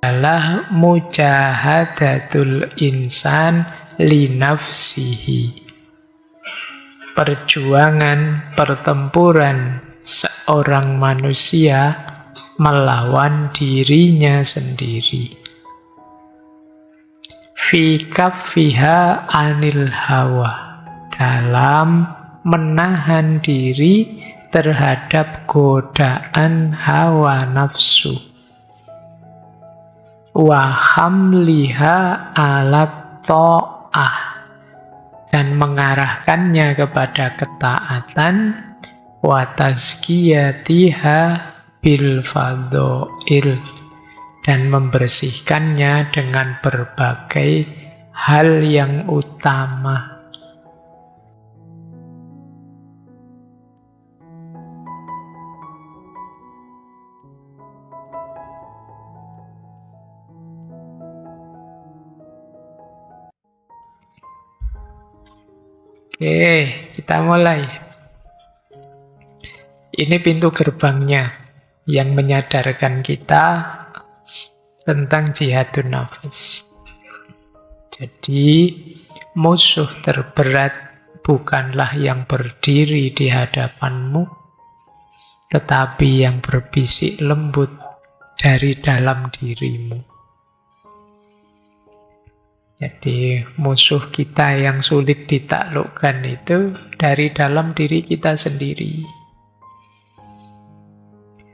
adalah mujahadatul insan li nafsihi. Perjuangan, pertempuran seorang manusia melawan dirinya sendiri. Fi kaffiha anil hawa, dalam menahan diri terhadap godaan hawa nafsu. Wa hamliha alat ta'ah, dan mengarahkannya kepada ketaatan. Wa tazkiyatiha bil fadha'il, dan membersihkannya dengan berbagai hal yang utama. Oke, kita mulai. Ini pintu gerbangnya yang menyadarkan kita tentang jihadun nafas. Jadi, musuh terberat bukanlah yang berdiri di hadapanmu, tetapi yang berbisik lembut dari dalam dirimu. Jadi musuh kita yang sulit ditaklukkan itu dari dalam diri kita sendiri.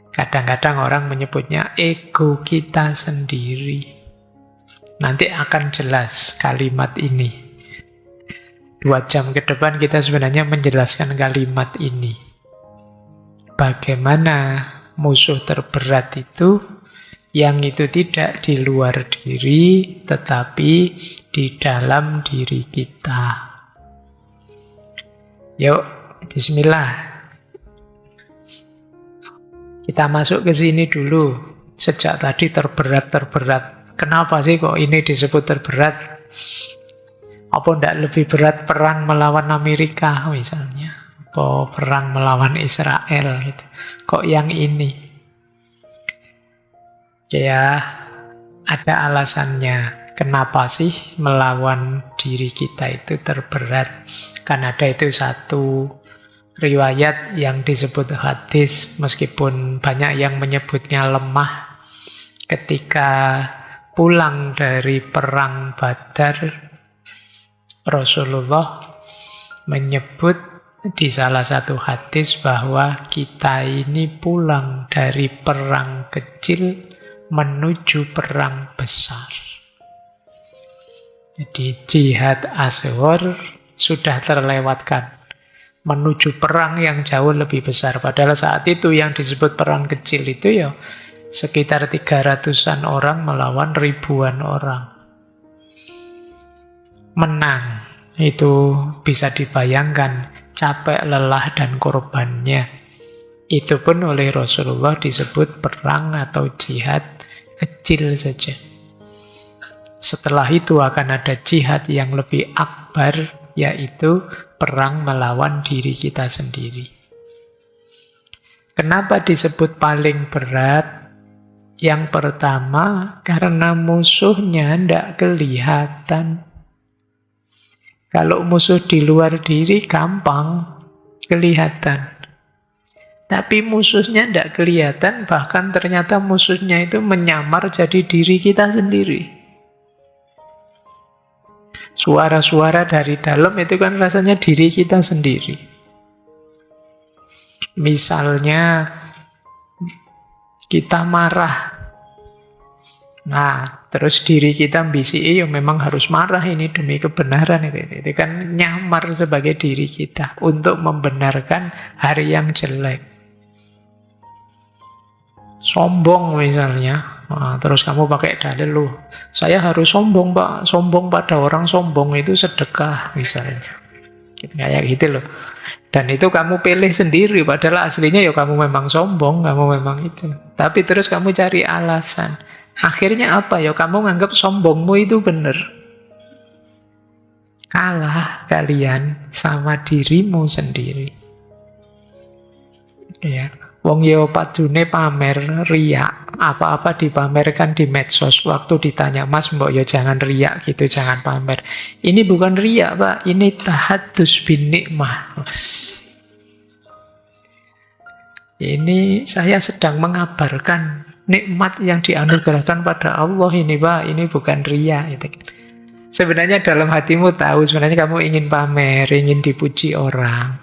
Kadang-kadang orang menyebutnya ego kita sendiri. Nanti akan jelas kalimat ini. 2 jam ke depan kita sebenarnya menjelaskan kalimat ini. Bagaimana musuh terberat itu, yang itu tidak di luar diri, tetapi di dalam diri kita. Yuk, bismillah. Kita masuk ke sini dulu. Sejak tadi terberat-terberat. Kenapa sih kok ini disebut terberat? Apa tidak lebih berat perang melawan Amerika misalnya? Apa perang melawan Israel? Gitu. Kok yang ini? Ya, ada alasannya. Kenapa sih melawan diri kita itu terberat? Kan ada itu satu riwayat yang disebut hadis, meskipun banyak yang menyebutnya lemah. Ketika pulang dari perang Badar, Rasulullah menyebut di salah satu hadis bahwa kita ini pulang dari perang kecil menuju perang besar. Jadi jihad asghar sudah terlewatkan, menuju perang yang jauh lebih besar. Padahal saat itu yang disebut perang kecil itu ya sekitar 300-an orang melawan ribuan orang. Menang, itu bisa dibayangkan capek, lelah, dan korbannya. Itu pun oleh Rasulullah disebut perang atau jihad kecil saja. Setelah itu akan ada jihad yang lebih akbar, yaitu perang melawan diri kita sendiri. Kenapa disebut paling berat? Yang pertama, karena musuhnya tidak kelihatan. Kalau musuh di luar diri gampang kelihatan. Tapi musuhnya tidak kelihatan, bahkan ternyata musuhnya itu menyamar jadi diri kita sendiri. Suara-suara dari dalam itu kan rasanya diri kita sendiri. Misalnya kita marah. Nah, terus diri kita bisiki, ya memang harus marah ini demi kebenaran. Itu kan nyamar sebagai diri kita untuk membenarkan hari yang jelek. Sombong misalnya, nah, terus kamu pakai dalil lu, saya harus sombong pak, sombong pada orang sombong itu sedekah misalnya, kayak gitu loh. Dan itu kamu pilih sendiri, padahal aslinya ya kamu memang sombong, kamu memang itu. Tapi terus kamu cari alasan, akhirnya apa ya? Kamu nganggap sombongmu itu benar. Kalah kalian sama dirimu sendiri. Ya. Wong yo padune pamer, riak, apa-apa dipamerkan di medsos. Waktu ditanya, Mas, mbok yo jangan riak gitu, jangan pamer. Ini bukan riak, Pak. Ini tahadus bin nikmah. Ini saya sedang mengabarkan nikmat yang dianugerahkan pada Allah ini, Pak. Ini bukan riak. Gitu. Sebenarnya dalam hatimu tahu, sebenarnya kamu ingin pamer, ingin dipuji orang.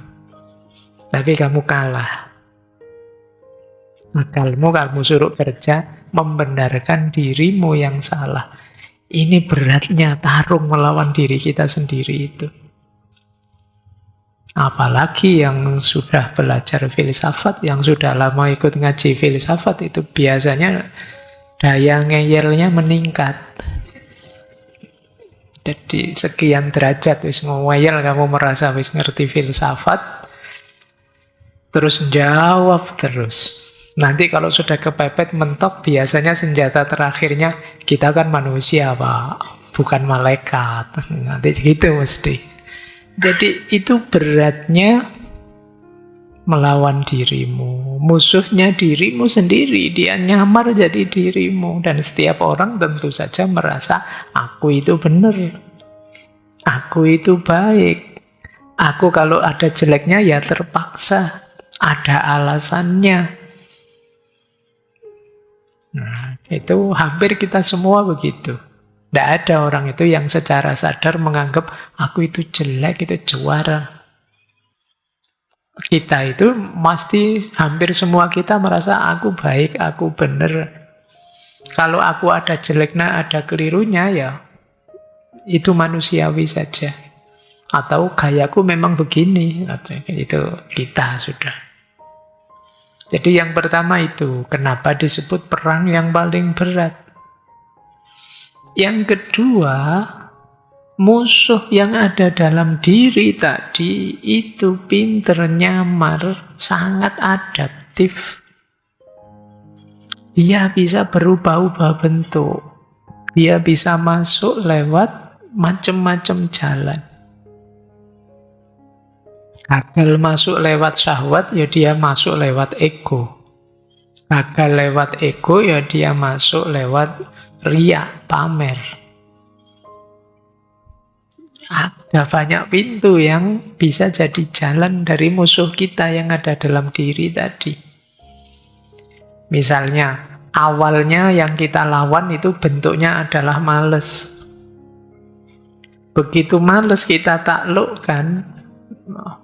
Tapi kamu kalah. Akalmu kamu suruh kerja membenarkan dirimu yang salah. Ini beratnya tarung melawan diri kita sendiri itu. Apalagi yang sudah belajar filsafat, yang sudah lama ikut ngaji filsafat, itu biasanya daya ngeyelnya meningkat. Jadi sekian derajat wis ngeyel, kamu merasa wis ngerti filsafat, terus jawab terus. Nanti kalau sudah kepepet mentok, biasanya senjata terakhirnya, kita kan manusia, Pak, bukan malaikat. Nanti gitu mesti. Jadi itu beratnya melawan dirimu. Musuhnya dirimu sendiri, dia nyamar jadi dirimu. Dan setiap orang tentu saja merasa, aku itu benar, aku itu baik. Aku kalau ada jeleknya ya terpaksa, ada alasannya. Nah, itu hampir kita semua begitu. Tidak ada orang itu yang secara sadar menganggap aku itu jelek, itu juara. Kita itu pasti hampir semua kita merasa aku baik, aku benar. Kalau aku ada jeleknya, ada kelirunya, ya itu manusiawi saja. Atau gayaku memang begini. Itu kita sudah. Jadi yang pertama itu, kenapa disebut perang yang paling berat? Yang kedua, musuh yang ada dalam diri tadi itu pinter nyamar, sangat adaptif. Dia bisa berubah-ubah bentuk. Dia bisa masuk lewat macam-macam jalan. Gagal masuk lewat syahwat, ya dia masuk lewat ego. Gagal lewat ego, ya dia masuk lewat riya, pamer. Ada banyak pintu yang bisa jadi jalan dari musuh kita yang ada dalam diri tadi. Misalnya, awalnya yang kita lawan itu bentuknya adalah males. Begitu males kita taklukkan,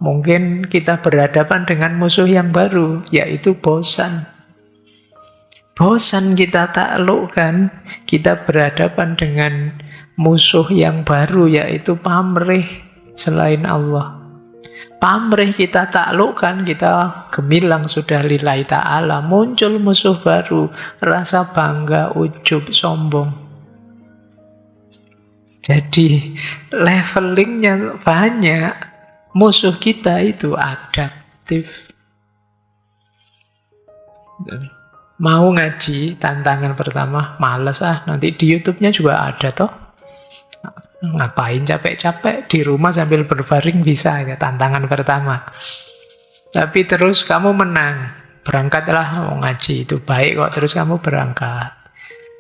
mungkin kita berhadapan dengan musuh yang baru, yaitu bosan. Bosan kita taklukkan, kita berhadapan dengan musuh yang baru, yaitu pamrih selain Allah. Pamrih kita taklukkan, kita gemilang sudah lillahi ta'ala. Muncul musuh baru, rasa bangga, ujub, sombong. Jadi levelingnya banyak. Musuh kita itu adaptif. Mau ngaji, tantangan pertama, males nanti di YouTube-nya juga ada toh. Ngapain capek-capek, di rumah sambil berbaring bisa, ya, tantangan pertama. Tapi terus kamu menang, berangkatlah, mau ngaji itu baik kok, terus kamu berangkat.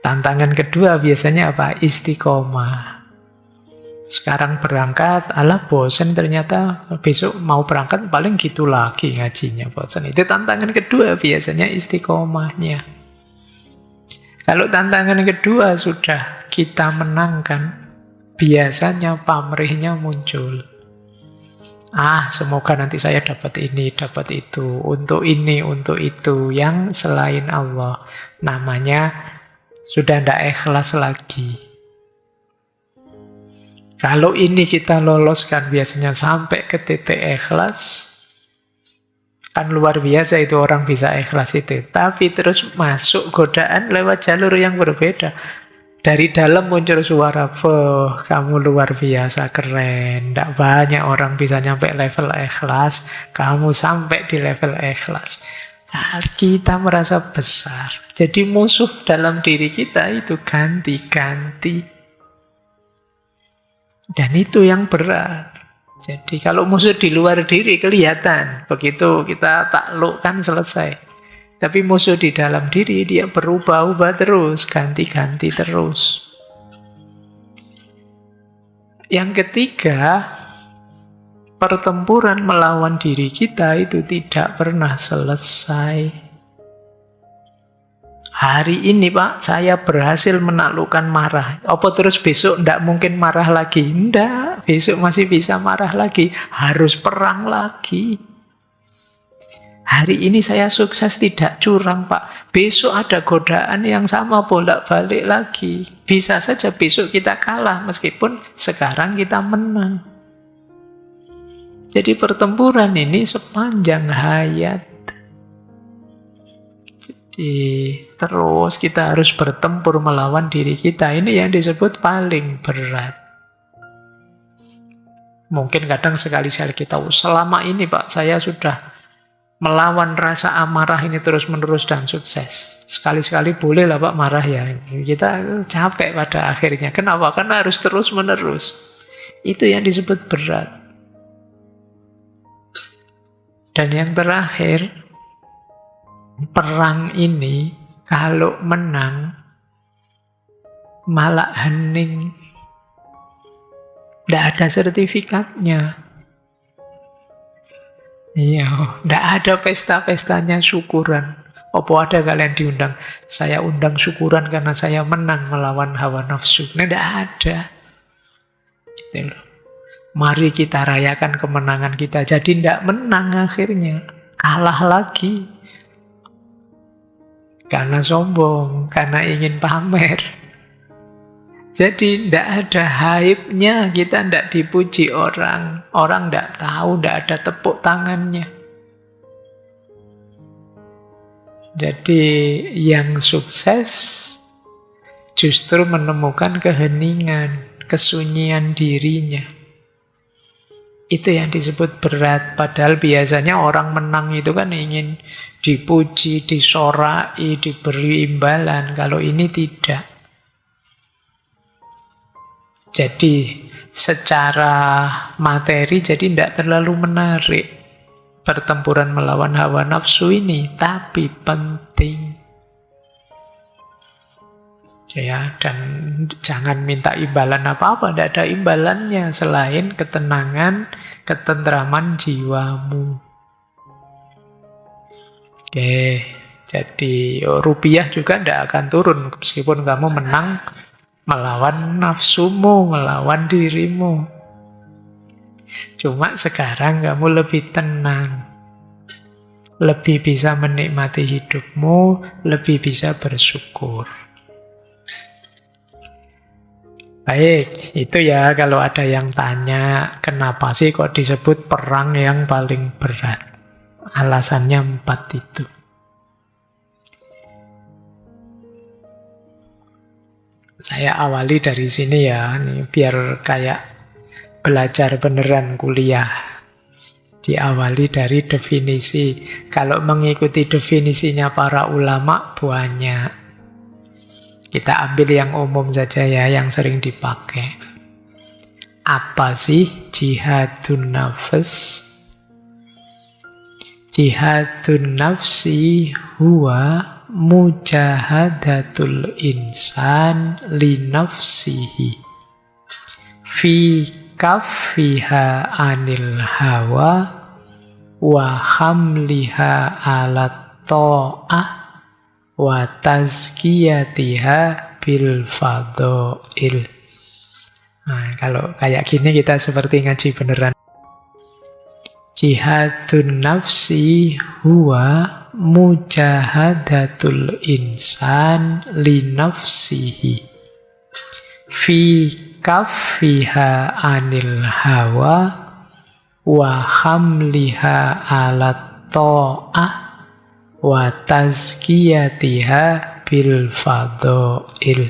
Tantangan kedua biasanya apa? Istiqomah. Sekarang berangkat, alah bosan ternyata, besok mau berangkat paling gitu lagi ngajinya, bosan. Itu tantangan kedua biasanya istiqomahnya. Kalau tantangan kedua sudah kita menangkan, biasanya pamrihnya muncul. Semoga nanti saya dapat ini, dapat itu, untuk ini, untuk itu, yang selain Allah. Namanya sudah tidak ikhlas lagi. Kalau ini kita loloskan biasanya sampai ke titik ikhlas, kan luar biasa itu orang bisa ikhlas itu. Tapi terus masuk godaan lewat jalur yang berbeda. Dari dalam muncul suara, kamu luar biasa, keren. Tidak banyak orang bisa nyampe level ikhlas, kamu sampai di level ikhlas. Nah, kita merasa besar. Jadi musuh dalam diri kita itu ganti-ganti. Dan itu yang berat. Jadi kalau musuh di luar diri kelihatan, begitu kita taklukkan selesai. Tapi musuh di dalam diri dia berubah-ubah terus, ganti-ganti terus. Yang ketiga, pertempuran melawan diri kita itu tidak pernah selesai. Hari ini Pak, saya berhasil menaklukkan marah. Apa terus besok tidak mungkin marah lagi? Tidak, besok masih bisa marah lagi. Harus perang lagi. Hari ini saya sukses tidak curang Pak. Besok ada godaan yang sama bolak-balik lagi. Bisa saja besok kita kalah meskipun sekarang kita menang. Jadi pertempuran ini sepanjang hayat. Terus kita harus bertempur melawan diri kita. Ini yang disebut paling berat. Mungkin kadang sekali-sekali kita, selama ini Pak, saya sudah melawan rasa amarah ini terus-menerus dan sukses. Sekali-sekali bolehlah Pak marah ya. Kita capek pada akhirnya. Kenapa? Karena harus terus-menerus. Itu yang disebut berat. Dan yang terakhir, perang ini kalau menang malah hening. Tidak ada sertifikatnya. Iya, tidak ada pesta-pestanya syukuran. Apa ada kalian diundang? Saya undang syukuran karena saya menang melawan hawa nafsu. Nah, tidak ada. Gitu loh. Mari kita rayakan kemenangan kita. Jadi tidak menang akhirnya. Kalah lagi. Karena sombong, karena ingin pamer. Jadi tidak ada hype-nya, kita tidak dipuji orang. Orang tidak tahu, tidak ada tepuk tangannya. Jadi yang sukses justru menemukan keheningan, kesunyian dirinya. Itu yang disebut berat. Padahal biasanya orang menang itu kan ingin dipuji, disorai, diberi imbalan. Kalau ini tidak. Jadi secara materi jadi tidak terlalu menarik pertempuran melawan hawa nafsu ini. Tapi penting. Ya, dan jangan minta imbalan apa-apa, tidak ada imbalannya selain ketenangan, ketentraman jiwamu. Oke, jadi rupiah juga tidak akan turun meskipun kamu menang melawan nafsumu, melawan dirimu. Cuma sekarang kamu lebih tenang, lebih bisa menikmati hidupmu, lebih bisa bersyukur. Baik, itu ya kalau ada yang tanya, kenapa sih kok disebut perang yang paling berat? Alasannya 4 itu. Saya awali dari sini ya, nih, biar kayak belajar beneran kuliah. Diawali dari definisi. Kalau mengikuti definisinya para ulama banyak. Kita ambil yang umum saja ya, yang sering dipakai. Apa sih jihadun nafs? Jihadun nafsi huwa mujahadatul insan li nafsihi fi kaffiha anil hawa wa hamliha ala ta'ah wa tazkiyatiha bil fadha'il. Nah, kalau kayak gini kita seperti ngaji beneran. Jihadun nafsi huwa mujahadatul insan li nafsihi fi kaffiha anil hawa wa hamliha ala ta'ah wa tazkiyatiha bil fadha'il.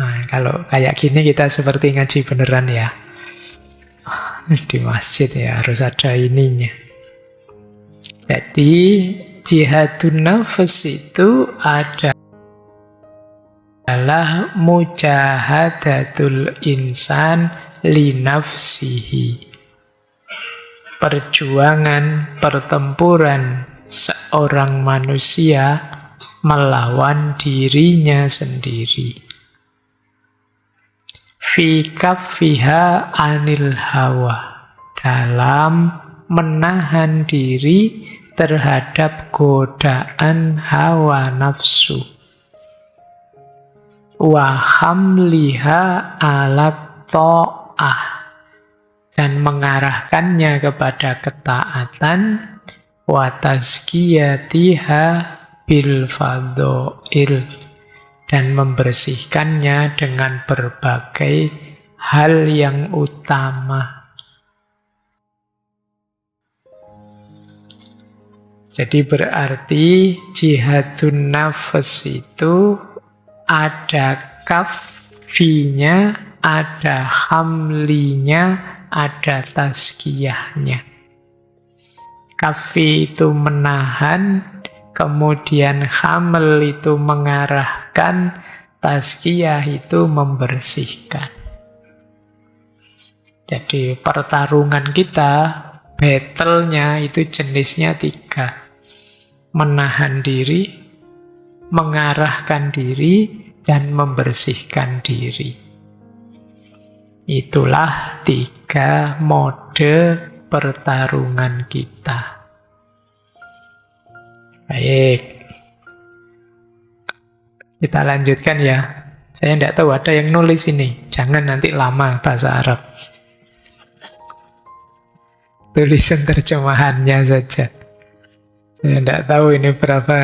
Nah, kalau kayak gini kita seperti ngaji beneran ya. Di masjid ya harus ada ininya. Jadi jihadun nafs itu adalah mujahadatul insan li nafsihi. Perjuangan, pertempuran seorang manusia melawan dirinya sendiri. Fi kaffiha anil hawa, dalam menahan diri terhadap godaan hawa nafsu. Wa hamliha alat ta'ah, dan mengarahkannya kepada ketaatan. Wa tazkiyatiha bil fadha'il, dan membersihkannya dengan berbagai hal yang utama. Jadi berarti jihadun nafs itu ada kafinya, ada hamlinya, ada tazkiyahnya. Kafi itu menahan, kemudian haml itu mengarahkan, tazkiyah itu membersihkan. Jadi pertarungan kita, battle-nya itu jenisnya 3. Menahan diri, mengarahkan diri, dan membersihkan diri. Itulah 3 mode pertarungan kita. Baik, kita lanjutkan ya. Saya tidak tahu ada yang nulis ini. Jangan nanti lama bahasa Arab. Tulisan terjemahannya saja. Saya tidak tahu ini berapa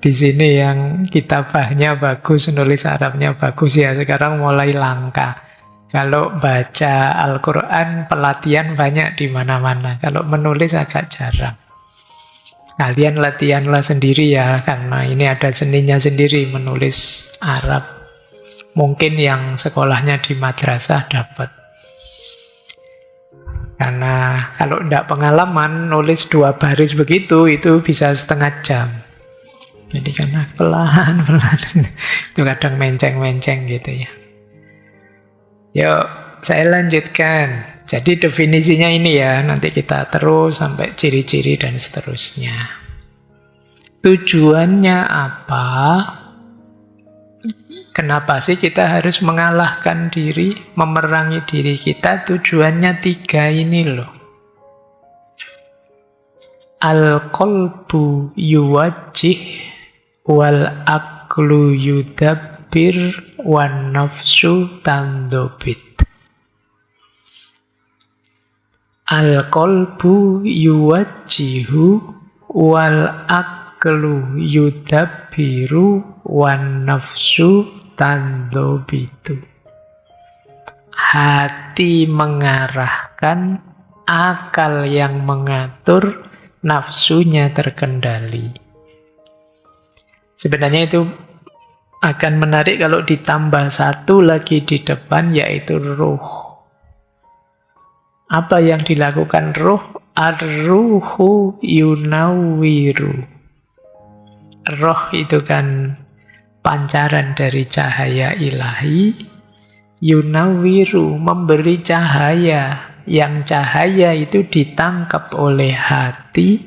di sini yang kitabahnya bagus, nulis Arabnya bagus ya. Sekarang mulai langka. Kalau baca Al-Quran, pelatihan banyak di mana-mana. Kalau menulis agak jarang. Kalian latihanlah sendiri ya, karena ini ada seninya sendiri menulis Arab. Mungkin yang sekolahnya di madrasah dapat. Karena kalau tidak pengalaman, nulis 2 baris begitu, itu bisa setengah jam. Jadi karena pelan-pelan, itu kadang menceng-menceng gitu ya. Yuk, saya lanjutkan. Jadi definisinya ini ya, nanti kita terus sampai ciri-ciri dan seterusnya. Tujuannya apa? Kenapa sih kita harus mengalahkan diri, memerangi diri kita? Tujuannya 3 ini loh. Al-qalbu yuwajjih, wal aqlu yudabbir, wan nafsu tandobit. Al-qalbu yuwajjihu, wal aqlu yudabbiru, wan nafsu tandobitu. Hati mengarahkan, akal yang mengatur, nafsunya terkendali. Sebenarnya itu akan menarik kalau ditambah 1 lagi di depan, yaitu ruh. Apa yang dilakukan ruh? Ar-ruhu yunawwiru. Roh itu kan pancaran dari cahaya ilahi. Yunawwiru, memberi cahaya. Yang cahaya itu ditangkap oleh hati,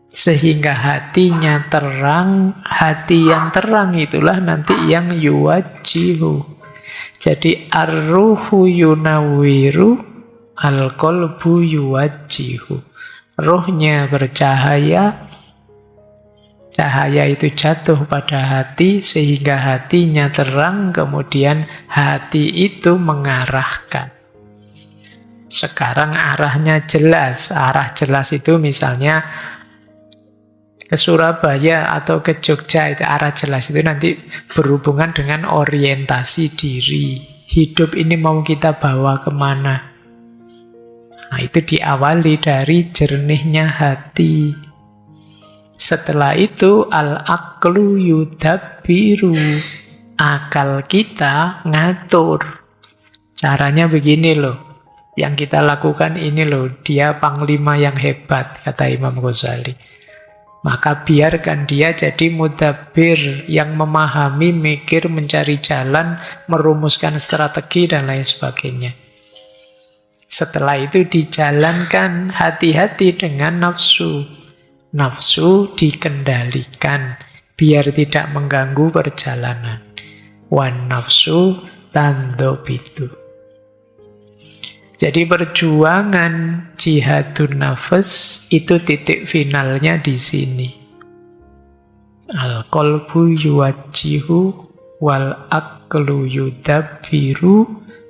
sehingga hatinya terang. Hati yang terang itulah nanti yang yuwajjihu. Jadi ar-ruhu yunawwiru, al-qalbu yuwajjihu. Rohnya bercahaya, cahaya itu jatuh pada hati sehingga hatinya terang, kemudian hati itu mengarahkan. Sekarang arahnya jelas. Arah jelas itu misalnya ke Surabaya atau ke Jogja, itu arah jelas itu nanti berhubungan dengan orientasi diri. Hidup ini mau kita bawa kemana? Nah, itu diawali dari jernihnya hati. Setelah itu al-aqlu yudabbiru, akal kita ngatur. Caranya begini loh, yang kita lakukan ini loh, dia panglima yang hebat, kata Imam Ghazali. Maka biarkan dia jadi mudabbir, yang memahami, mikir, mencari jalan, merumuskan strategi dan lain sebagainya. Setelah itu dijalankan, hati-hati dengan nafsu. Nafsu dikendalikan biar tidak mengganggu perjalanan. Wan nafsu tandobitu. Jadi perjuangan jihadun nafas itu titik finalnya di sini. Al-qalbu yuwajjihu wal aqlu yudabbiru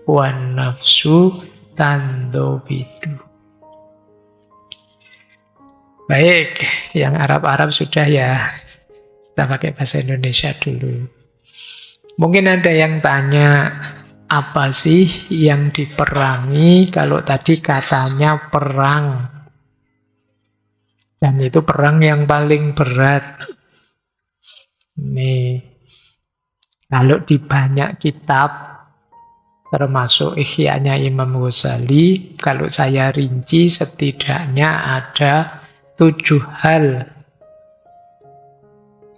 wan nafsu tandobitu. Baik, yang Arab-Arab sudah ya. Kita pakai bahasa Indonesia dulu. Mungkin ada yang tanya, apa sih yang diperangi kalau tadi katanya perang? Dan itu perang yang paling berat. Nih, kalau di banyak kitab, termasuk Ihya-nya Imam Ghazali, kalau saya rinci setidaknya ada 7 hal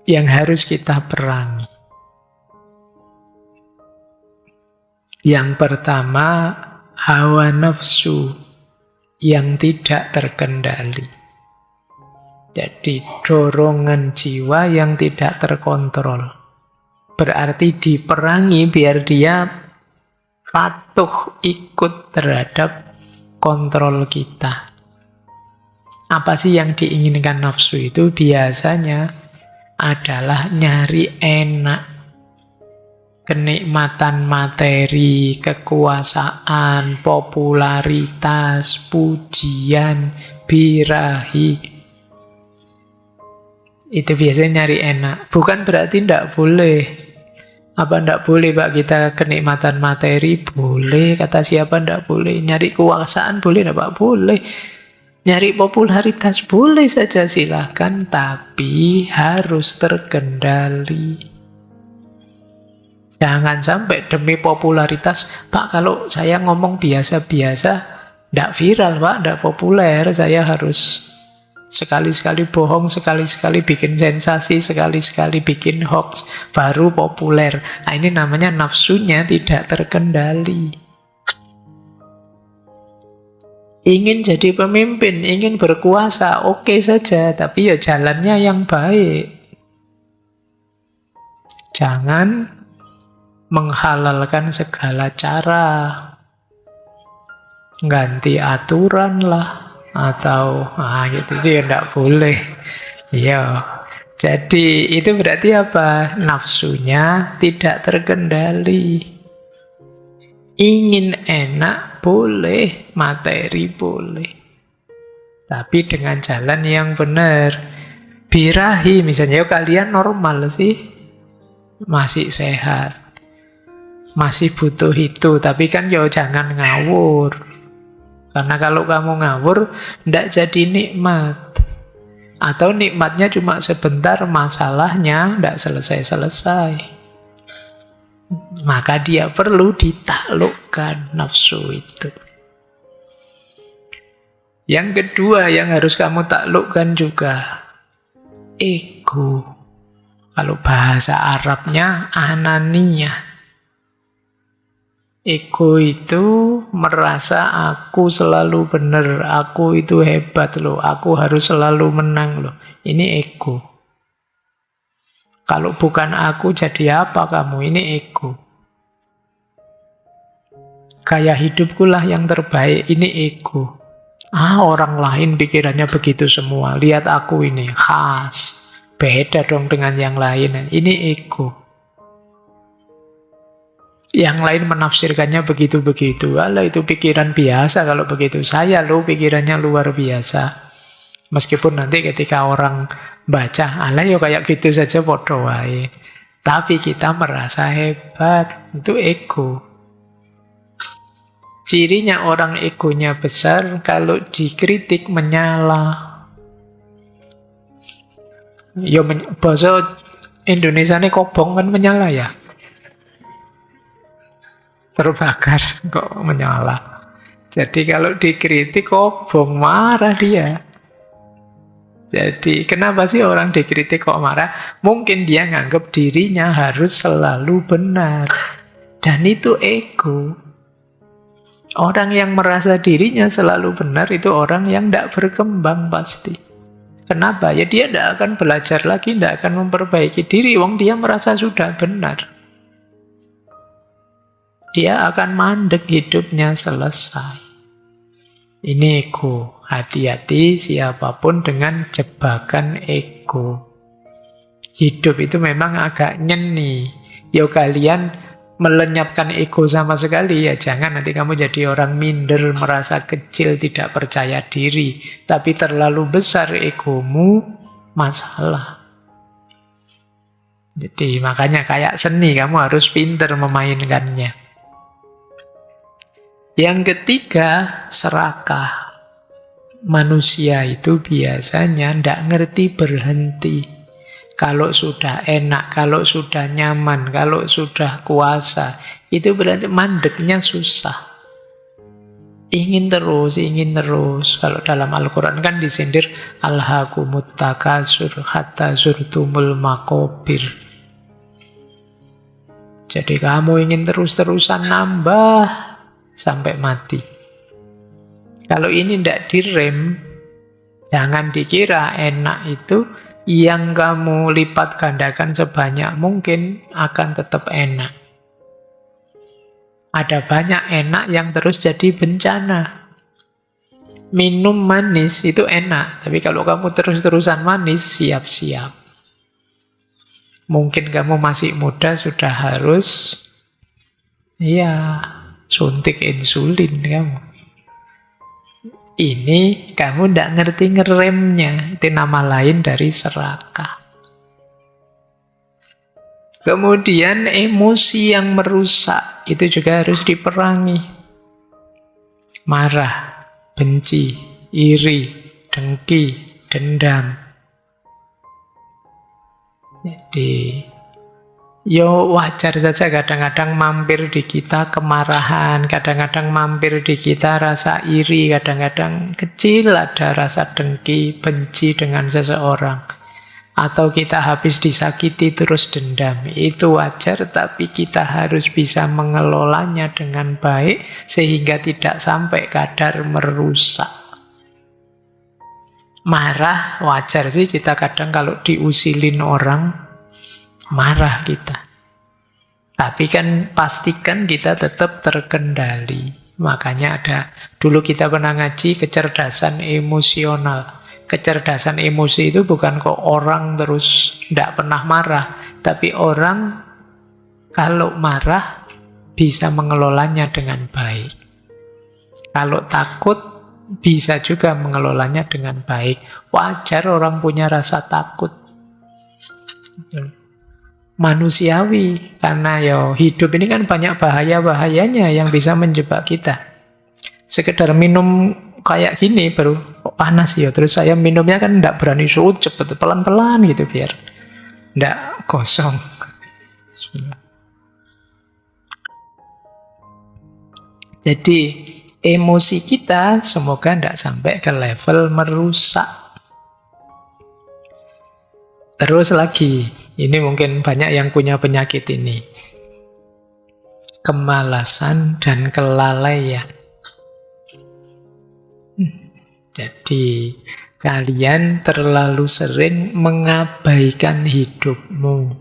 yang harus kita perangi. Yang pertama, hawa nafsu yang tidak terkendali. Jadi dorongan jiwa yang tidak terkontrol. Berarti diperangi biar dia patuh ikut terhadap kontrol kita. Apa sih yang diinginkan nafsu itu? Biasanya adalah nyari enak. Kenikmatan materi, kekuasaan, popularitas, pujian, birahi. Itu biasanya nyari enak. Bukan berarti tidak boleh. Apa tidak boleh Pak kita kenikmatan materi? Boleh. Kata siapa tidak boleh? Nyari kekuasaan boleh tidak Pak? Boleh. Nyari popularitas boleh saja, silahkan. Tapi harus terkendali. Jangan sampai demi popularitas, Pak kalau saya ngomong biasa-biasa, tidak viral Pak, tidak populer. Saya harus sekali-sekali bohong, sekali-sekali bikin sensasi, sekali-sekali bikin hoax, baru populer. Nah, ini namanya nafsunya tidak terkendali. Ingin jadi pemimpin, ingin berkuasa, oke saja, tapi ya jalannya yang baik. Jangan menghalalkan segala cara, ganti aturan lah, atau gitu, ya tidak boleh. Ya, jadi itu berarti apa? Nafsunya tidak terkendali. Ingin enak boleh, materi boleh, tapi dengan jalan yang benar. Birahi misalnya, kalian normal sih, masih sehat, masih butuh itu, tapi kan ya jangan ngawur. Karena kalau kamu ngawur, ndak jadi nikmat. Atau nikmatnya cuma sebentar, masalahnya ndak selesai-selesai. Maka dia perlu ditaklukkan nafsu itu. Yang kedua yang harus kamu taklukkan juga, ego. Kalau bahasa Arabnya ananiyah. Ego itu merasa aku selalu benar, aku itu hebat loh, aku harus selalu menang loh. Ini ego. Kalau bukan aku jadi apa kamu? Ini ego. Gaya hidupku lah yang terbaik, ini ego. Orang lain pikirannya begitu semua, lihat aku ini khas, beda dong dengan yang lain. Ini ego. Yang lain menafsirkannya begitu-begitu. Alah, itu pikiran biasa kalau begitu. Saya loh pikirannya luar biasa. Meskipun nanti ketika orang baca, alah ya kayak gitu saja podo wae. Tapi kita merasa hebat. Itu ego. Cirinya orang egonya besar, kalau dikritik menyala. Ya bahasa Indonesia ini kobong kan menyala ya. Terbakar kok menyala. Jadi kalau dikritik kobong, marah dia. Jadi kenapa sih orang dikritik kok marah? Mungkin dia nganggap dirinya harus selalu benar. Dan itu ego. Orang yang merasa dirinya selalu benar itu orang yang tidak berkembang pasti. Kenapa? Ya dia tidak akan belajar lagi, tidak akan memperbaiki diri. Wong dia merasa sudah benar. Dia akan mandek, hidupnya selesai. Ini ego. Hati-hati siapapun dengan jebakan ego. Hidup itu memang agak nyeni. Yo kalian melenyapkan ego sama sekali ya jangan, nanti kamu jadi orang minder, merasa kecil, tidak percaya diri. Tapi terlalu besar egomu, masalah. Jadi makanya kayak seni, kamu harus pinter memainkannya. Yang ketiga, serakah. Manusia itu biasanya tidak ngerti berhenti. Kalau sudah enak, kalau sudah nyaman, kalau sudah kuasa, itu berarti mandeknya susah. Ingin terus, ingin terus. Kalau dalam Al-Quran kan disindir, alhaakumut takasur hatta zurtumul maqabir. Jadi kamu ingin terus-terusan nambah sampai mati. Kalau ini tidak direm, jangan dikira enak itu yang kamu lipat gandakan sebanyak mungkin akan tetap enak. Ada banyak enak yang terus jadi bencana. Minum manis itu enak, tapi kalau kamu terus-terusan manis, siap-siap. Mungkin kamu masih muda sudah harus suntik insulin kamu. Ini kamu tidak ngerti ngeremnya. Itu nama lain dari serakah. Kemudian emosi yang merusak itu juga harus diperangi. Marah, benci, iri, dengki, dendam. Jadi wajar saja kadang-kadang mampir di kita kemarahan, kadang-kadang mampir di kita rasa iri, kadang-kadang kecil ada rasa dengki, benci dengan seseorang. Atau kita habis disakiti terus dendam. Itu wajar, tapi kita harus bisa mengelolanya dengan baik sehingga tidak sampai kadar merusak. Marah wajar sih, kita kadang kalau diusilin orang marah kita. Tapi kan pastikan kita tetap terkendali. Makanya ada, dulu kita pernah ngaji kecerdasan emosional. Kecerdasan emosi itu bukan kok orang terus tidak pernah marah. Tapi orang kalau marah bisa mengelolanya dengan baik. Kalau takut bisa juga mengelolanya dengan baik. Wajar orang punya rasa takut. Manusiawi, karena hidup ini kan banyak bahaya-bahayanya yang bisa menjebak kita. Sekedar minum kayak gini baru panas terus saya minumnya kan tidak berani cepet, pelan-pelan gitu biar tidak kosong. Jadi emosi kita semoga tidak sampai ke level merusak. Terus lagi, ini mungkin banyak yang punya penyakit ini. Kemalasan dan kelalaian. Jadi, kalian terlalu sering mengabaikan hidupmu.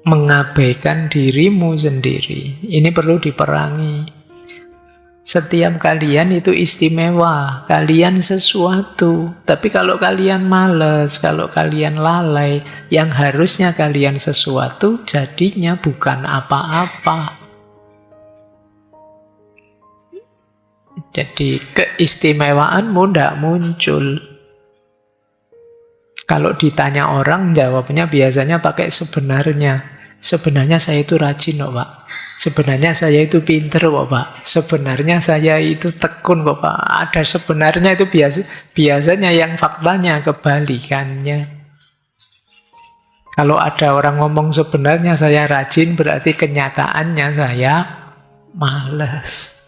Mengabaikan dirimu sendiri. Ini perlu diperangi. Setiap kalian itu istimewa, kalian sesuatu. Tapi kalau kalian malas, kalau kalian lalai, yang harusnya kalian sesuatu jadinya bukan apa-apa. Jadi keistimewaanmu tidak muncul. Kalau ditanya orang, jawabnya biasanya pakai sebenarnya. Sebenarnya saya itu rajin kok Pak. Sebenarnya saya itu pinter kok Pak. Sebenarnya saya itu tekun kok Pak. Ada sebenarnya itu biasanya yang faktanya kebalikannya. Kalau ada orang ngomong sebenarnya saya rajin, berarti kenyataannya saya malas.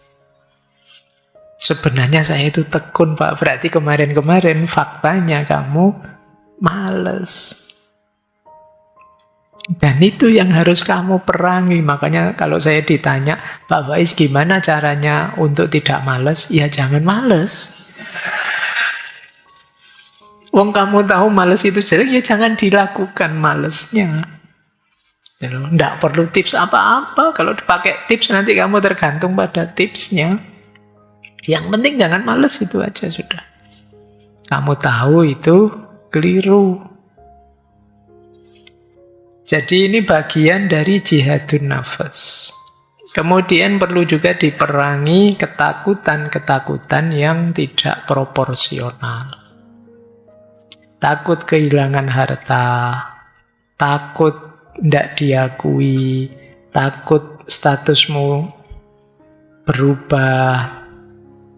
Sebenarnya saya itu tekun Pak. Berarti kemarin-kemarin faktanya kamu malas. Dan itu yang harus kamu perangi. Makanya kalau saya ditanya, Pak Faiz gimana caranya untuk tidak malas? Ya jangan malas. Wong kamu tahu males itu jelek, ya jangan dilakukan malesnya. Nggak perlu tips apa-apa. Kalau dipakai tips nanti kamu tergantung pada tipsnya. Yang penting jangan males, itu aja sudah. Kamu tahu itu keliru. Jadi ini bagian dari jihadun nafas. Kemudian perlu juga diperangi ketakutan-ketakutan yang tidak proporsional. Takut kehilangan harta, takut tidak diakui, takut statusmu berubah,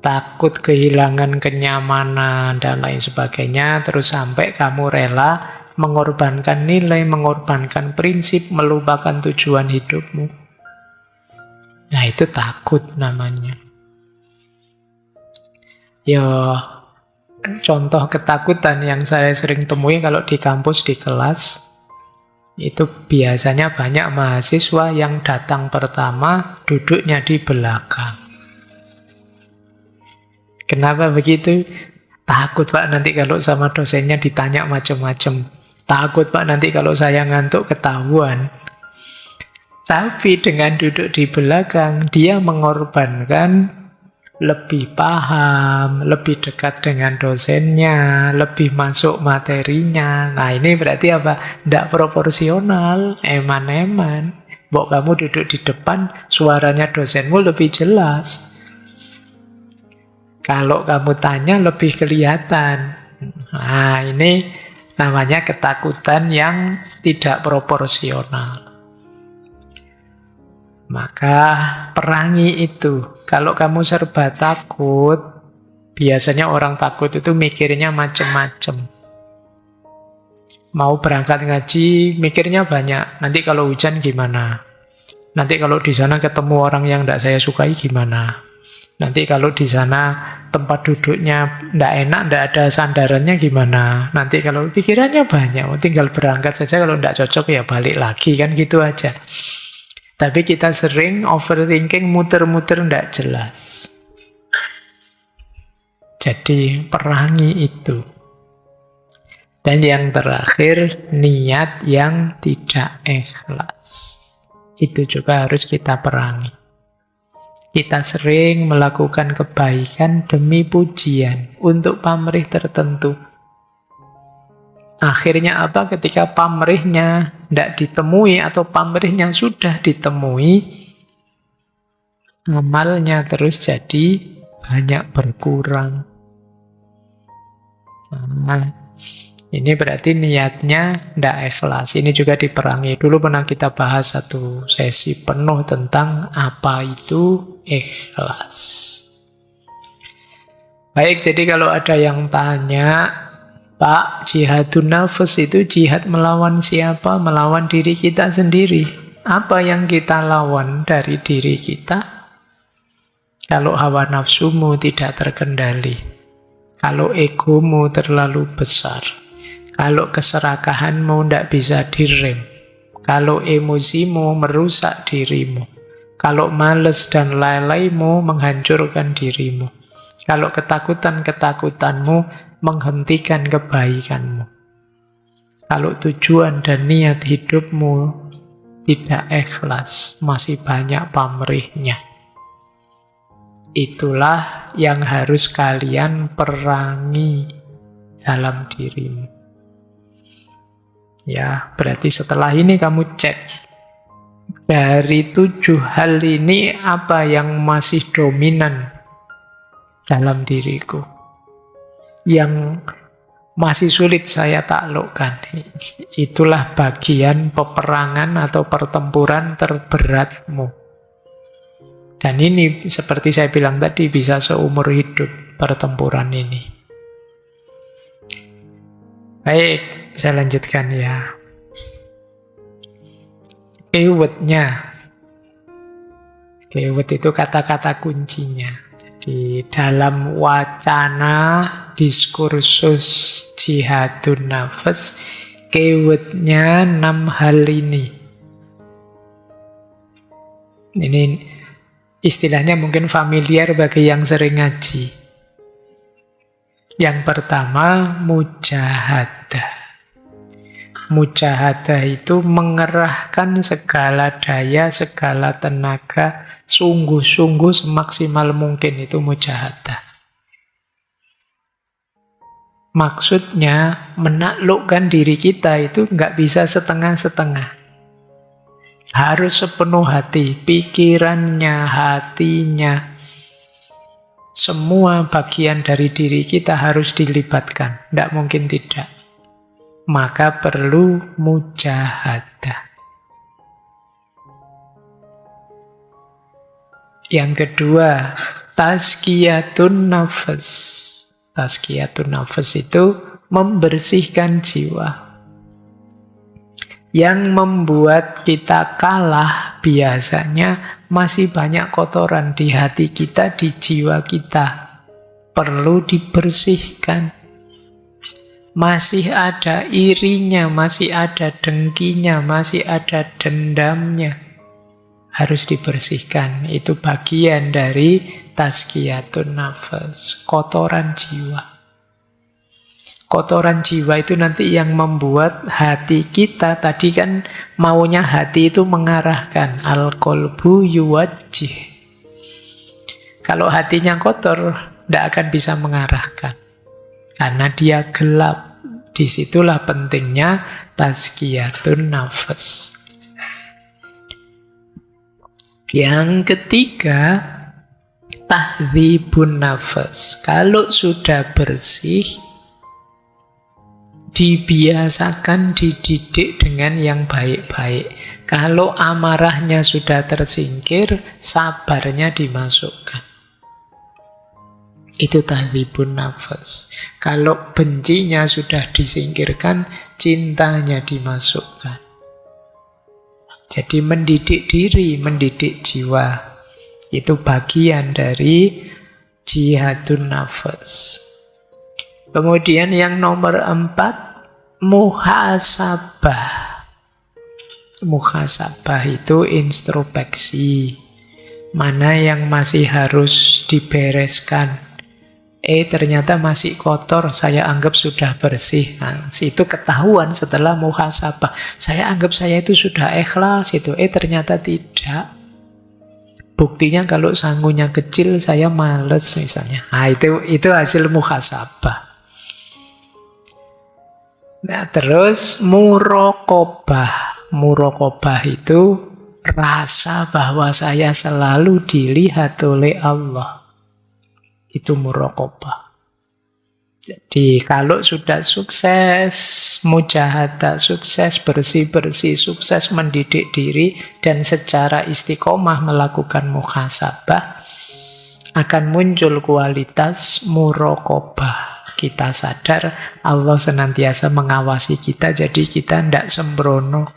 takut kehilangan kenyamanan, dan lain sebagainya. Terus sampai kamu rela mengorbankan nilai, mengorbankan prinsip, melupakan tujuan hidupmu. Nah, itu takut namanya. Contoh ketakutan yang saya sering temui kalau di kampus, di kelas, itu biasanya banyak mahasiswa yang datang pertama duduknya di belakang. Kenapa begitu? Takut Pak nanti kalau sama dosennya ditanya macam-macam. Takut Pak nanti kalau saya ngantuk ketahuan. Tapi dengan duduk di belakang, dia mengorbankan lebih paham, lebih dekat dengan dosennya, lebih masuk materinya. Nah, ini berarti apa? Tidak proporsional, eman-eman. Mbok kamu duduk di depan, suaranya dosenmu lebih jelas. Kalau kamu tanya lebih kelihatan. Nah, ini namanya ketakutan yang tidak proporsional. Maka perangi itu. Kalau kamu serba takut, biasanya orang takut itu mikirnya macam-macam. Mau berangkat ngaji, mikirnya banyak. Nanti kalau hujan gimana? Nanti kalau di sana ketemu orang yang tidak saya sukai gimana? Nanti kalau di sana tempat duduknya tidak enak, tidak ada sandarannya gimana? Nanti kalau pikirannya banyak, tinggal berangkat saja, kalau tidak cocok ya balik lagi, kan gitu aja. Tapi kita sering overthinking, muter-muter tidak jelas. Jadi perangi itu. Dan yang terakhir, niat yang tidak ikhlas. Itu juga harus kita perangi. Kita sering melakukan kebaikan demi pujian untuk pamrih tertentu. Akhirnya apa? Ketika pamrihnya tidak ditemui atau pamrihnya sudah ditemui, amalnya terus jadi banyak berkurang. Nah, ini berarti niatnya tidak ikhlas. Ini juga diperangi. Dulu pernah kita bahas satu sesi penuh tentang apa itu ikhlas. Baik, jadi kalau ada yang tanya, Pak, jihadun nafas itu jihad melawan siapa? Melawan diri kita sendiri. Apa yang kita lawan dari diri kita? Kalau hawa nafsumu tidak terkendali, kalau egomu terlalu besar, kalau keserakahanmu tidak bisa direm, kalau emosimu merusak dirimu, kalau malas dan lalaimu menghancurkan dirimu, kalau ketakutan-ketakutanmu menghentikan kebaikanmu, kalau tujuan dan niat hidupmu tidak ikhlas, masih banyak pamrihnya, itulah yang harus kalian perangi dalam dirimu. Ya, berarti setelah ini kamu cek dari 7 hal ini apa yang masih dominan dalam diriku, yang masih sulit saya taklukkan. Itulah bagian peperangan atau pertempuran terberatmu. Dan ini seperti saya bilang tadi, bisa seumur hidup pertempuran ini. Baik, saya lanjutkan ya. Keyword-nya. Keyword itu kata-kata kuncinya. Di dalam wacana diskursus jihadun nafas, keyword-nya 6 hal ini. Ini istilahnya mungkin familiar bagi yang sering ngaji. Yang pertama, mujahadah. Mujahadah itu mengerahkan segala daya, segala tenaga, sungguh-sungguh semaksimal mungkin, itu mujahadah. Maksudnya, menaklukkan diri kita itu nggak bisa setengah-setengah. Harus sepenuh hati, pikirannya, hatinya, semua bagian dari diri kita harus dilibatkan. Tidak mungkin tidak. Maka perlu mujahadah. Yang kedua, tazkiyatun nafas. Tazkiyatun nafas itu membersihkan jiwa. Yang membuat kita kalah biasanya masih banyak kotoran di hati kita, di jiwa kita. Perlu dibersihkan. Masih ada irinya, masih ada dengkinya, masih ada dendamnya. Harus dibersihkan. Itu bagian dari tazkiyatun nafas, kotoran jiwa. Kotoran jiwa itu nanti yang membuat hati kita, tadi kan maunya hati itu mengarahkan. Al-qalbu yuwajjih. Kalau hatinya kotor, tidak akan bisa mengarahkan. Karena dia gelap. Disitulah pentingnya tazkiyatun nafas. Yang ketiga, tahdzibun nafas. Kalau sudah bersih, dibiasakan dididik dengan yang baik-baik. Kalau amarahnya sudah tersingkir, sabarnya dimasukkan. Itu tahdzibun nafas. Kalau bencinya sudah disingkirkan, cintanya dimasukkan. Jadi mendidik diri, mendidik jiwa. Itu bagian dari jihadun nafas. Kemudian yang nomor 4, muhasabah. Muhasabah itu introspeksi. Mana yang masih harus dibereskan. Ternyata masih kotor, saya anggap sudah bersih. Nah, itu ketahuan setelah muhasabah. Saya anggap saya itu sudah ikhlas itu. Ternyata tidak. Buktinya kalau sangunya kecil, saya males misalnya. Nah, itu hasil muhasabah. Nah, terus muraqabah. Muraqabah itu rasa bahwa saya selalu dilihat oleh Allah. Itu muraqabah. Jadi kalau sudah sukses, mujahadah sukses, bersih-bersih sukses, mendidik diri, dan secara istiqomah melakukan muhasabah, akan muncul kualitas muraqabah. Kita sadar Allah senantiasa mengawasi kita, jadi kita tidak sembrono.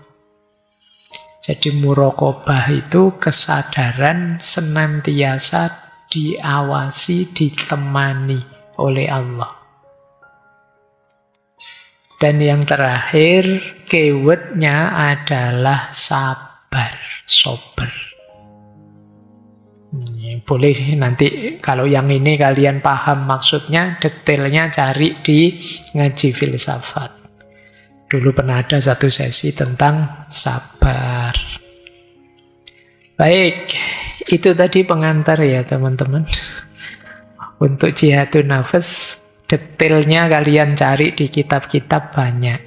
Jadi muraqabah itu kesadaran senantiasa diawasi, ditemani oleh Allah. Dan yang terakhir, keywordnya adalah sabar, sober. Boleh nanti kalau yang ini kalian paham maksudnya, detailnya cari di ngaji filsafat. Dulu pernah ada satu sesi tentang sabar. Baik, itu tadi pengantar ya teman-teman. Untuk jihadun nafas, detailnya kalian cari di kitab-kitab banyak.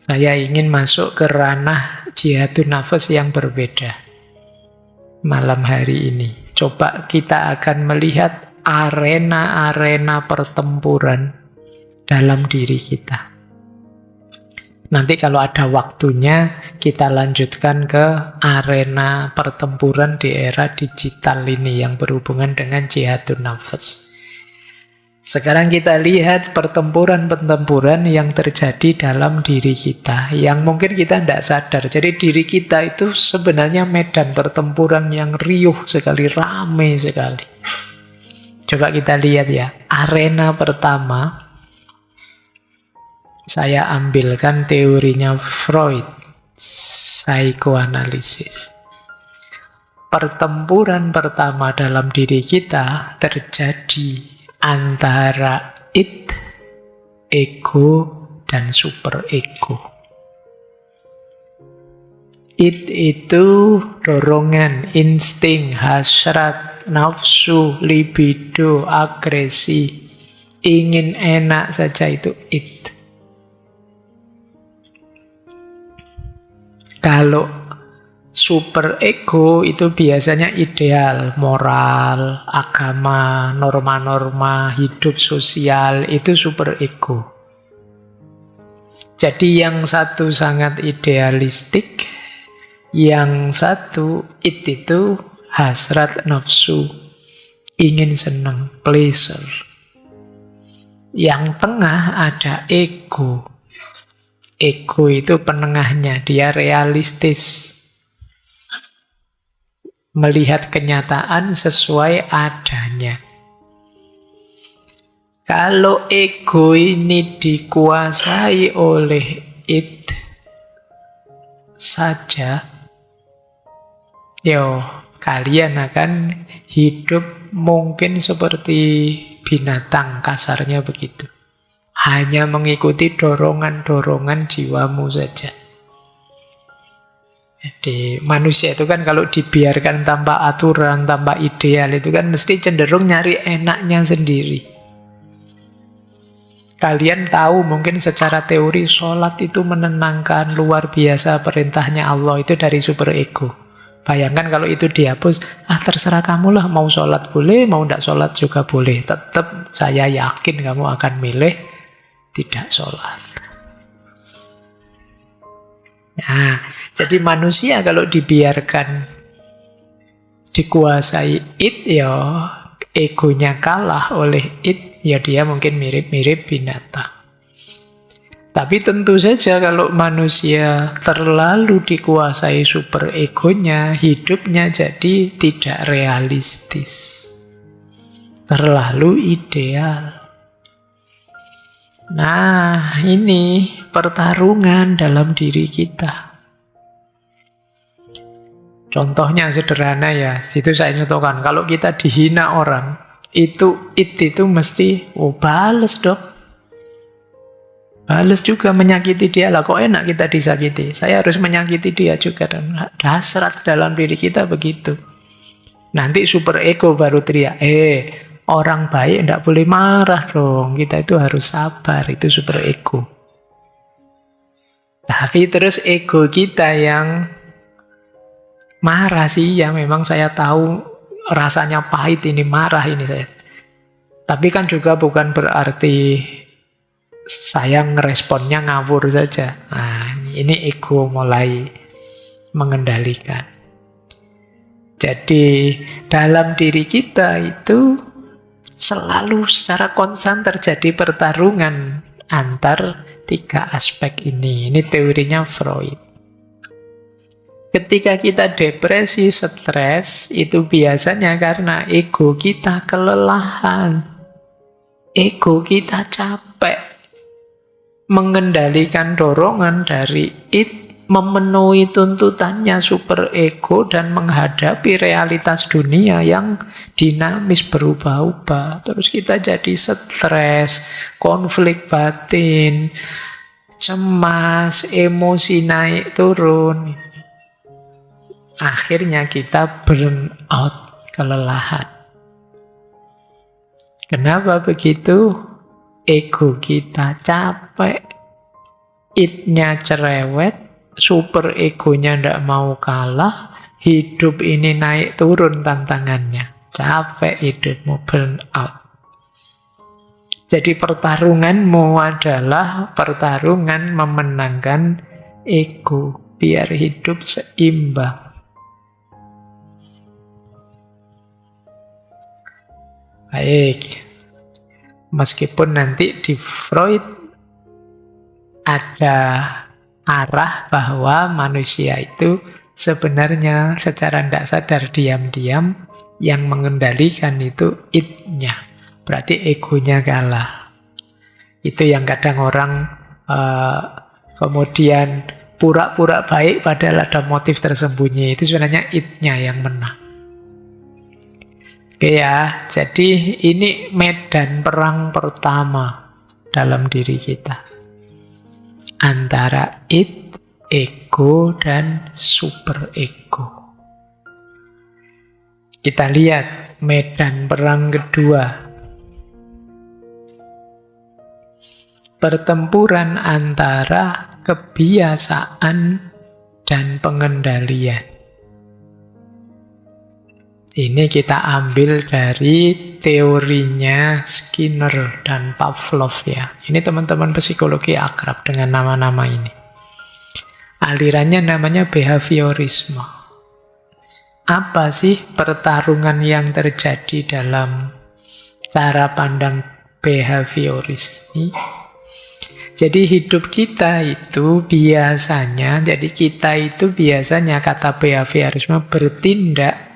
Saya ingin masuk ke ranah jihadun nafas yang berbeda malam hari ini. Coba kita akan melihat arena-arena pertempuran dalam diri kita. Nanti kalau ada waktunya, kita lanjutkan ke arena pertempuran di era digital ini yang berhubungan dengan jihadun nafas. Sekarang kita lihat pertempuran-pertempuran yang terjadi dalam diri kita, yang mungkin kita tidak sadar. Jadi diri kita itu sebenarnya medan pertempuran yang riuh sekali, ramai sekali. Coba kita lihat ya, arena pertama, saya ambilkan teorinya Freud, psikoanalisis. Pertempuran pertama dalam diri kita terjadi antara id, ego, dan super ego. Id itu dorongan, insting, hasrat, nafsu, libido, agresi, ingin enak saja, itu id. Kalau super ego itu biasanya ideal, moral, agama, norma-norma, hidup sosial, itu super ego. Jadi yang satu sangat idealistik, yang satu itu hasrat, nafsu, ingin senang, pleasure. Yang tengah ada ego. Ego itu penengahnya, dia realistis. Melihat kenyataan sesuai adanya. Kalau ego ini dikuasai oleh id saja, kalian akan hidup mungkin seperti binatang, kasarnya begitu. Hanya mengikuti dorongan-dorongan jiwamu saja. Jadi manusia itu kan kalau dibiarkan tanpa aturan, tanpa ideal, itu kan mesti cenderung nyari enaknya sendiri. Kalian tahu mungkin secara teori sholat itu menenangkan, luar biasa perintahnya Allah, itu dari super ego. Bayangkan kalau itu dihapus, terserah kamu lah, mau sholat boleh, mau tidak sholat juga boleh. Tetap saya yakin kamu akan milih tidak sholat. Nah, jadi manusia kalau dibiarkan dikuasai id, egonya kalah oleh id, dia mungkin mirip-mirip binatang. Tapi tentu saja kalau manusia terlalu dikuasai super egonya, hidupnya jadi tidak realistis. Terlalu ideal. Nah, ini pertarungan dalam diri kita. Contohnya sederhana ya, situ saya contohkan. Kalau kita dihina orang, itu mesti, bales dong. Bales juga menyakiti dia lah. Kok enak kita disakiti? Saya harus menyakiti dia juga. Dan hasrat dalam diri kita begitu. Nanti super ego baru teriak, orang baik tidak boleh marah dong. Kita itu harus sabar. Itu super ego. Tapi terus ego kita yang marah sih, ya memang saya tahu rasanya pahit ini, marah ini saya. Tapi kan juga bukan berarti saya ngeresponnya ngawur saja. Nah, ini ego mulai mengendalikan. Jadi dalam diri kita itu selalu secara konstan terjadi pertarungan antar tiga aspek ini. Ini teorinya Freud. Ketika kita depresi, stres, itu biasanya karena ego kita kelelahan. Ego kita capek mengendalikan dorongan dari id, memenuhi tuntutannya super ego, dan menghadapi realitas dunia yang dinamis, berubah-ubah. Terus kita jadi stres, konflik batin, cemas, emosi naik turun. Akhirnya kita burn out, kelelahan. Kenapa begitu? Ego kita capek, id-nya cerewet, super egonya tidak mau kalah, hidup ini naik turun tantangannya. Capek hidupmu, burn out. Jadi pertarunganmu adalah pertarungan memenangkan ego, biar hidup seimbang. Baik. Meskipun nanti di Freud ada arah bahwa manusia itu sebenarnya secara tidak sadar diam-diam yang mengendalikan itu id-nya. Berarti egonya kalah. Itu yang kadang orang kemudian pura-pura baik padahal ada motif tersembunyi. Itu sebenarnya id-nya yang menang. Oke ya, jadi ini medan perang pertama dalam diri kita. Antara id, ego, dan super ego. Kita lihat medan perang kedua. Pertempuran antara kebiasaan dan pengendalian. Ini kita ambil dari teorinya Skinner dan Pavlov ya. Ini teman-teman psikologi akrab dengan nama-nama ini. Alirannya namanya behaviorisme. Apa sih pertarungan yang terjadi dalam cara pandang behavioris ini? Jadi hidup kita itu biasanya, kata behaviorisme bertindak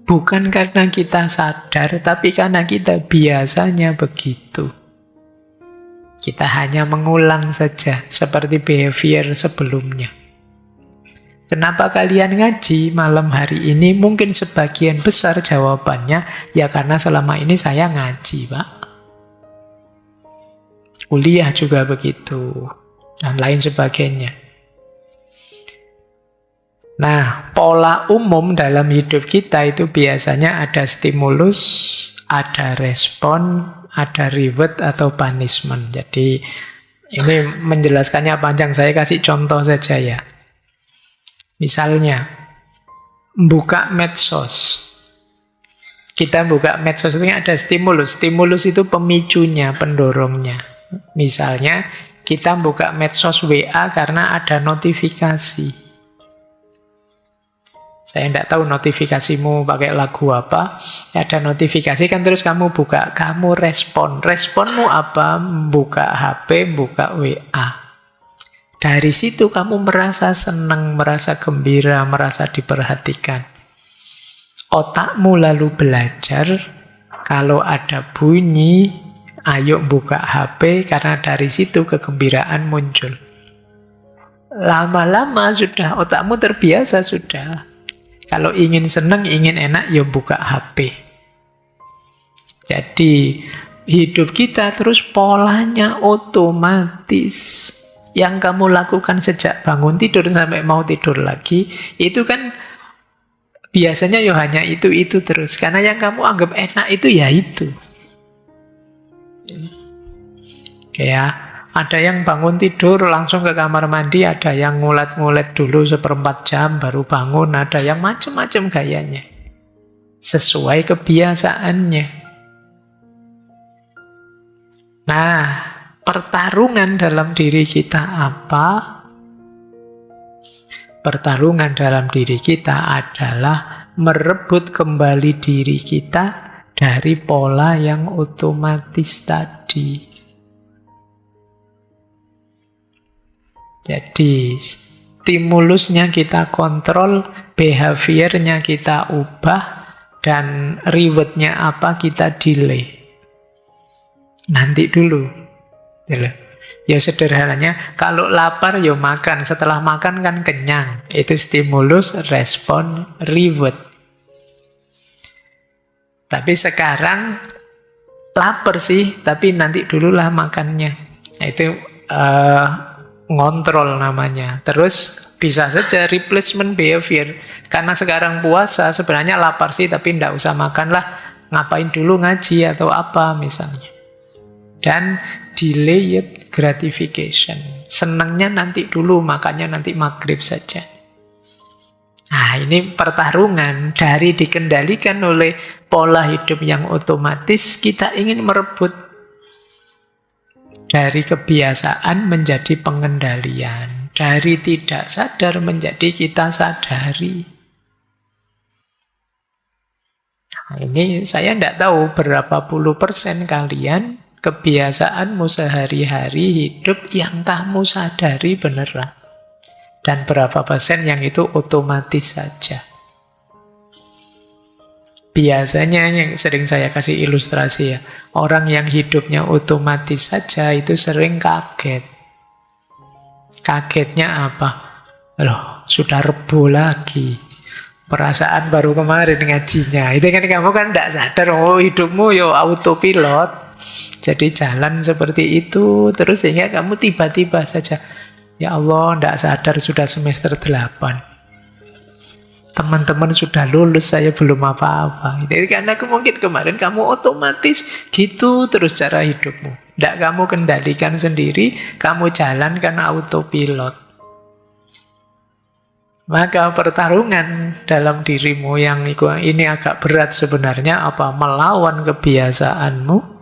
bukan karena kita sadar, tapi karena kita biasanya begitu. Kita hanya mengulang saja, seperti behavior sebelumnya. Kenapa kalian ngaji malam hari ini? Mungkin sebagian besar jawabannya, ya karena selama ini saya ngaji, Pak. Kuliah juga begitu, dan lain sebagainya. Nah, pola umum dalam hidup kita itu biasanya ada stimulus, ada respon, ada reward atau punishment. Jadi ini menjelaskannya panjang, saya kasih contoh saja ya. Misalnya, buka medsos. Kita buka medsos itu ada stimulus. Stimulus itu pemicunya, pendorongnya. Misalnya, kita buka medsos WA karena ada notifikasi. Saya tidak tahu notifikasimu pakai lagu apa. Ada notifikasi kan terus kamu buka, kamu respon. Responmu apa? Buka HP, buka WA. Dari situ kamu merasa senang, merasa gembira, merasa diperhatikan. Otakmu lalu belajar, kalau ada bunyi, ayo buka HP, karena dari situ kegembiraan muncul. Lama-lama sudah, otakmu terbiasa sudah. Kalau ingin senang, ingin enak, ya buka HP. Jadi, hidup kita terus polanya otomatis. Yang kamu lakukan sejak bangun tidur sampai mau tidur lagi, itu kan biasanya ya hanya itu terus. Karena yang kamu anggap enak itu ya itu. Kayak ada yang bangun tidur langsung ke kamar mandi, ada yang ngulet-ngulet dulu 1/4 jam baru bangun, ada yang macam-macam gayanya. Sesuai kebiasaannya. Nah, pertarungan dalam diri kita apa? Pertarungan dalam diri kita adalah merebut kembali diri kita dari pola yang otomatis tadi. Jadi, stimulusnya kita kontrol, behaviornya kita ubah, dan rewardnya apa kita delay. Nanti dulu. Ya sederhananya, kalau lapar ya makan, setelah makan kan kenyang. Itu stimulus, respon, reward. Tapi sekarang lapar sih, tapi nanti dululah makannya. Nah, itu ngontrol namanya. Terus bisa saja replacement behavior. Karena sekarang puasa, sebenarnya lapar sih, tapi tidak usah makan lah. Ngapain dulu ngaji atau apa misalnya. Dan delayed gratification. Senangnya nanti dulu, makannya nanti maghrib saja. Nah, ini pertarungan dari dikendalikan oleh pola hidup yang otomatis, kita ingin merebut dari kebiasaan menjadi pengendalian. Dari tidak sadar menjadi kita sadari. Nah, ini saya tidak tahu berapa puluh persen kalian kebiasaanmu sehari-hari hidup yang kamu sadari beneran. Dan berapa persen yang itu otomatis saja. Biasanya yang sering saya kasih ilustrasi ya, orang yang hidupnya otomatis saja itu sering kaget. Kagetnya apa? Loh, sudah Rebo lagi. Perasaan baru kemarin ngajinya. Itu kan kamu kan tidak sadar, oh hidupmu yo autopilot. Jadi jalan seperti itu, terus sehingga kamu tiba-tiba saja, ya Allah, tidak sadar sudah semester 8. Teman-teman sudah lulus, saya belum apa-apa. Jadi karena mungkin kemarin kamu otomatis gitu terus cara hidupmu. Tidak kamu kendalikan sendiri, kamu jalankan autopilot. Maka pertarungan dalam dirimu yang ini agak berat sebenarnya apa? Melawan kebiasaanmu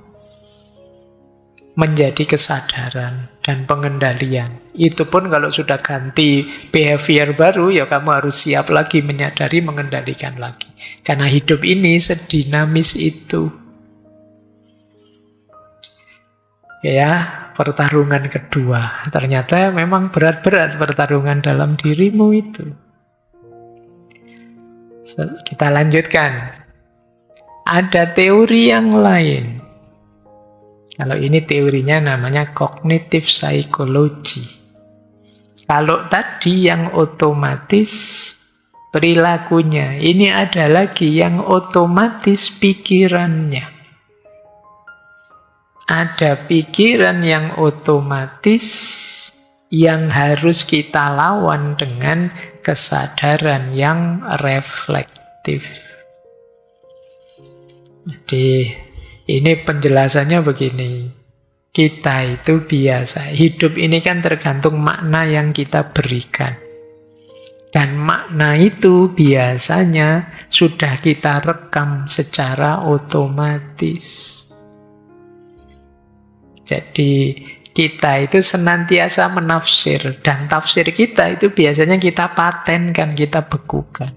menjadi kesadaran dan pengendalian. Itu pun kalau sudah ganti behavior baru, ya kamu harus siap lagi menyadari, mengendalikan lagi. Karena hidup ini sedinamis itu. Oke ya, pertarungan kedua. Ternyata memang berat-berat pertarungan dalam dirimu itu. Kita lanjutkan. Ada teori yang lain. Kalau ini teorinya namanya cognitive psychology. Kalau tadi yang otomatis perilakunya, ini ada lagi yang otomatis pikirannya. Ada pikiran yang otomatis yang harus kita lawan dengan kesadaran yang reflektif. Jadi ini penjelasannya begini, kita itu biasa, hidup ini kan tergantung makna yang kita berikan. Dan makna itu biasanya sudah kita rekam secara otomatis. Jadi kita itu senantiasa menafsir, dan tafsir kita itu biasanya kita patenkan, kita bekukan.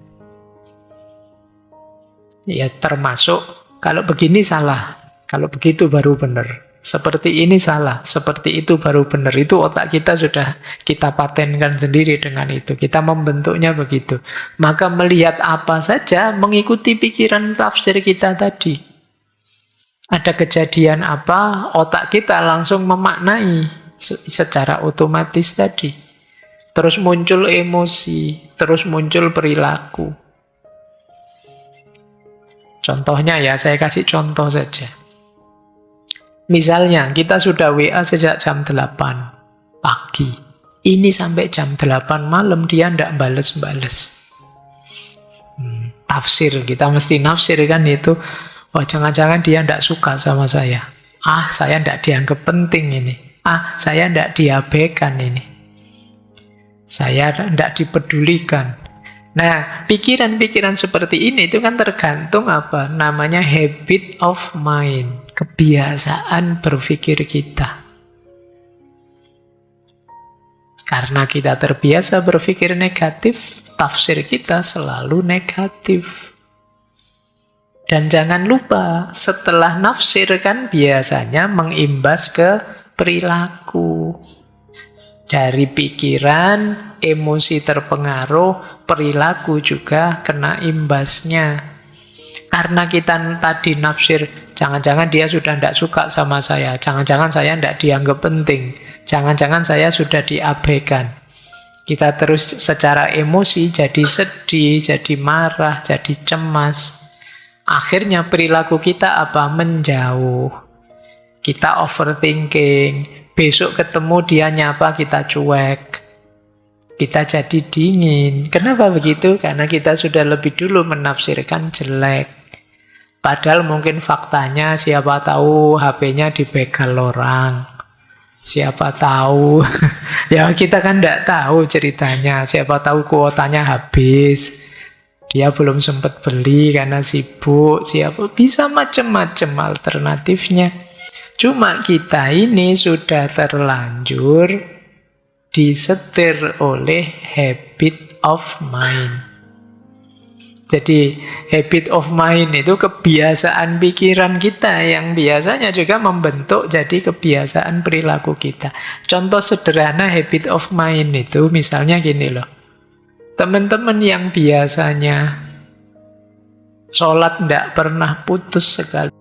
Ya termasuk kalau begini salah, kalau begitu baru benar. Seperti ini salah, seperti itu baru benar. Itu otak kita sudah kita patenkan sendiri dengan itu. Kita membentuknya begitu. Maka melihat apa saja mengikuti pikiran tafsir kita tadi. Ada kejadian apa, otak kita langsung memaknai secara otomatis tadi. Terus muncul emosi, terus muncul perilaku. Contohnya ya, saya kasih contoh saja. Misalnya, kita sudah WA sejak jam 8 pagi. Ini sampai jam 8 malam dia tidak bales-bales. Tafsir, kita mesti nafsir kan itu. Oh, jangan-jangan dia tidak suka sama saya. Saya tidak dianggap penting ini. Saya tidak diabaikan ini. Saya tidak dipedulikan. Nah, pikiran-pikiran seperti ini itu kan tergantung apa? Namanya habit of mind, kebiasaan berpikir kita. Karena kita terbiasa berpikir negatif, tafsir kita selalu negatif. Dan jangan lupa, setelah nafsir kan biasanya mengimbas ke perilaku. Dari pikiran, emosi terpengaruh, perilaku juga kena imbasnya. Karena kita tadi nafsir, jangan-jangan dia sudah tidak suka sama saya, jangan-jangan saya tidak dianggap penting, jangan-jangan saya sudah diabaikan. Kita terus secara emosi jadi sedih, jadi marah, jadi cemas. Akhirnya perilaku kita apa? Menjauh. Kita overthinking. Besok ketemu dia nyapa, kita cuek. Kita jadi dingin. Kenapa begitu? Karena kita sudah lebih dulu menafsirkan jelek. Padahal mungkin faktanya siapa tahu HP-nya dibegal orang. Siapa tahu. Ya kita kan tidak tahu ceritanya. Siapa tahu kuotanya habis. Dia belum sempat beli karena sibuk. Siapa bisa macam-macam alternatifnya. Cuma kita ini sudah terlanjur disetir oleh habit of mind. Jadi habit of mind itu kebiasaan pikiran kita yang biasanya juga membentuk jadi kebiasaan perilaku kita. Contoh sederhana habit of mind itu misalnya gini loh. Teman-teman yang biasanya sholat tidak pernah putus sekali.